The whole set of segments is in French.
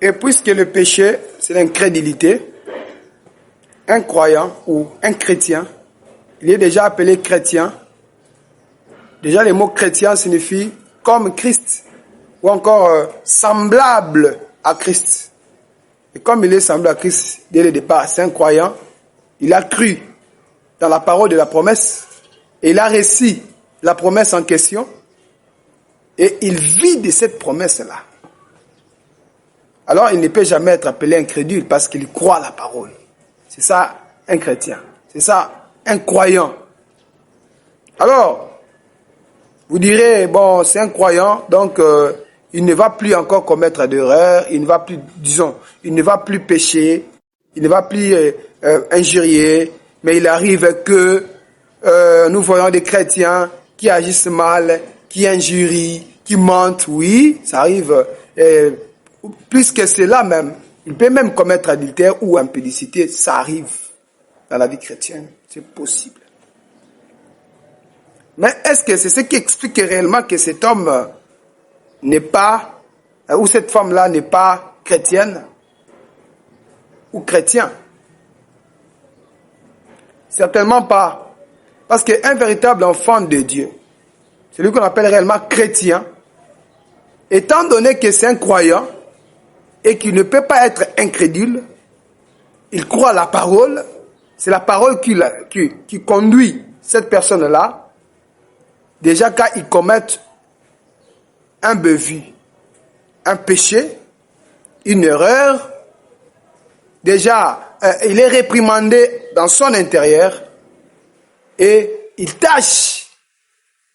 Et puisque le péché, c'est l'incrédulité, un croyant ou un chrétien, il est déjà appelé chrétien. Déjà, le mot chrétien signifie comme Christ ou encore semblable à Christ. Et comme il est semblable à Christ dès le départ, c'est un croyant, il a cru dans la parole de la promesse et il a réussi la promesse en question et il vit de cette promesse-là. Alors, il ne peut jamais être appelé incrédule parce qu'il croit à la parole. C'est ça, un chrétien. C'est ça, un croyant. Alors, vous direz, bon, c'est un croyant, donc il ne va plus encore commettre d'erreurs, il ne va plus, disons, il ne va plus pécher, il ne va plus injurier, mais il arrive que nous voyons des chrétiens qui agissent mal, qui injurient, qui mentent. Oui, ça arrive. Plus que cela même, il peut même commettre adultère ou impudicité, ça arrive dans la vie chrétienne, c'est possible. Mais est-ce que c'est ce qui explique réellement que cet homme n'est pas, ou cette femme-là n'est pas chrétienne ou chrétien? Certainement pas. Parce qu'un véritable enfant de Dieu, celui qu'on appelle réellement chrétien, étant donné que c'est un croyant et qu'il ne peut pas être incrédule, il croit à la parole, c'est la parole qui conduit cette personne-là. Déjà, quand ils commettent un bévue, un péché, une erreur, déjà, il est réprimandé dans son intérieur et il tâche,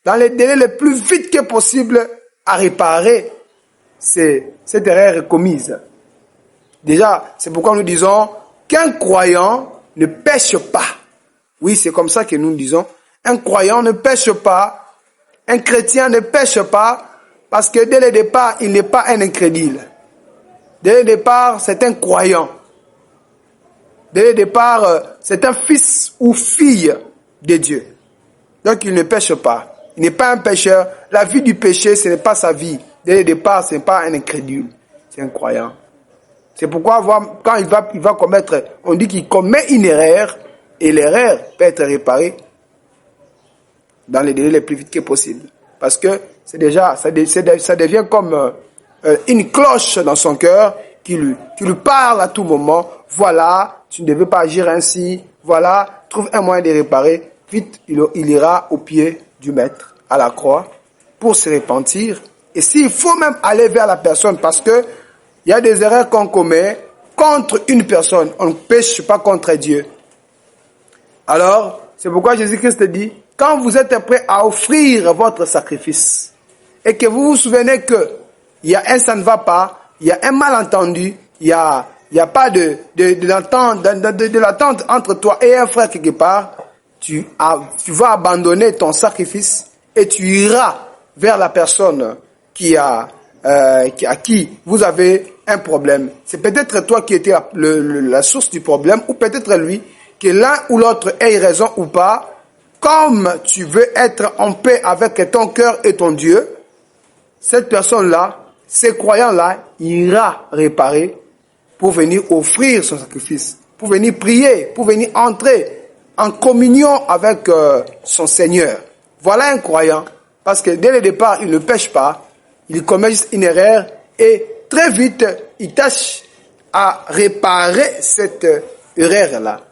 dans les délais les plus vite que possible, à réparer cette erreur commise. Déjà, c'est pourquoi nous disons qu'un croyant ne pêche pas. Oui, c'est comme ça que nous disons. Un croyant ne pêche pas. Un chrétien ne pêche pas parce que dès le départ, il n'est pas un incrédule. Dès le départ, c'est un croyant. Dès le départ, c'est un fils ou fille de Dieu. Donc, il ne pêche pas. Il n'est pas un pécheur. La vie du péché, ce n'est pas sa vie. Dès le départ, ce n'est pas un incrédule. C'est un croyant. C'est pourquoi, quand il va commettre, on dit qu'il commet une erreur, et l'erreur peut être réparée dans les délais les plus vite que possible. Parce que c'est déjà, ça devient comme une cloche dans son cœur qui lui parle à tout moment. Voilà, tu ne devais pas agir ainsi. Voilà, trouve un moyen de réparer. Vite, il ira au pied du maître, à la croix, pour se repentir. Et s'il faut même aller vers la personne, parce que il y a des erreurs qu'on commet contre une personne. On ne pêche pas contre Dieu. Alors, c'est pourquoi Jésus-Christ dit, quand vous êtes prêt à offrir votre sacrifice, et que vous vous souvenez que il y a ça ne va pas, il y a un malentendu, il y a pas de l'attente entre toi et un frère quelque part, tu vas abandonner ton sacrifice et tu iras vers la personne à qui vous avez un problème. C'est peut-être toi qui étais la source du problème, ou peut-être lui, que l'un ou l'autre ait raison ou pas. Comme tu veux être en paix avec ton cœur et ton Dieu, cette personne-là, ces croyants-là, ira réparer pour venir offrir son sacrifice, pour venir prier, pour venir entrer en communion avec son Seigneur. Voilà un croyant, parce que dès le départ, il ne pêche pas, il commet juste une erreur et très vite, il tâche à réparer cette erreur-là.